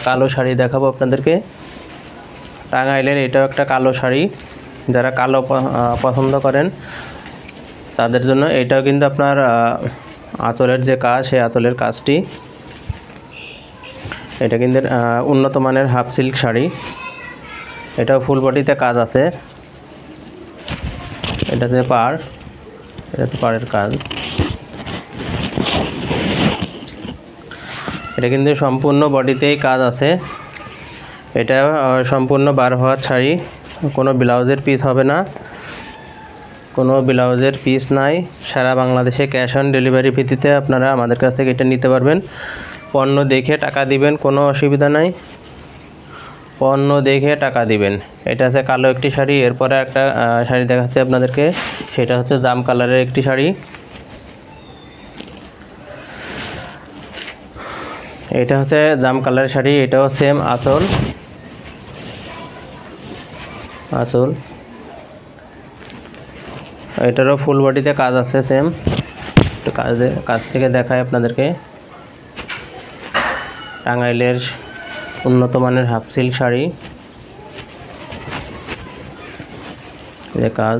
কালো শাড়ি দেখাবো আপনাদেরকে। টাঙ্গাইলের এটাও একটা কালো শাড়ি, যারা কালো পছন্দ করেন তাদের জন্য। এটাও কিন্তু আপনার আঁচলের যে কাজ, সেই আঁচলের কাজটি, এটা কিন্তু উন্নত মানের হাফ সিল্ক শাড়ি। এটাও ফুল বডিতে কাজ আছে। এটাতে পাড়ের কাজ। এটা কিন্তু সম্পূর্ণ বডিতেই কাজ আছে। এটা সম্পূর্ণ 12 হাত শাড়ি, কোনো ব্লাউজের পিস হবে না, কোনো ব্লাউজের পিস নাই। সারা বাংলাদেশে ক্যাশ অন ডেলিভারি ভিত্তিতে আপনারা আমাদের কাছ থেকে এটা নিতে পারবেন। পণ্য দেখে টাকা দিবেন, কোনো অসুবিধা নাই, পণ্য দেখে টাকা দিবেন। এটা হচ্ছে কালো একটি শাড়ি। এরপরে একটা শাড়ি দেখাচ্ছি আপনাদেরকে, সেটা হচ্ছে জাম কালারের একটি শাড়ি। এটা হচ্ছে জাম কালারের শাড়ি। এটাও সেম আঁচল। এটারও ফুল বডিতে কাজ আছে সেম। একটু কাজ থেকে দেখায় আপনাদেরকে। টাঙ্গাইলের উন্নত মানের হাফ সিল্ক শাড়ি, কাজ।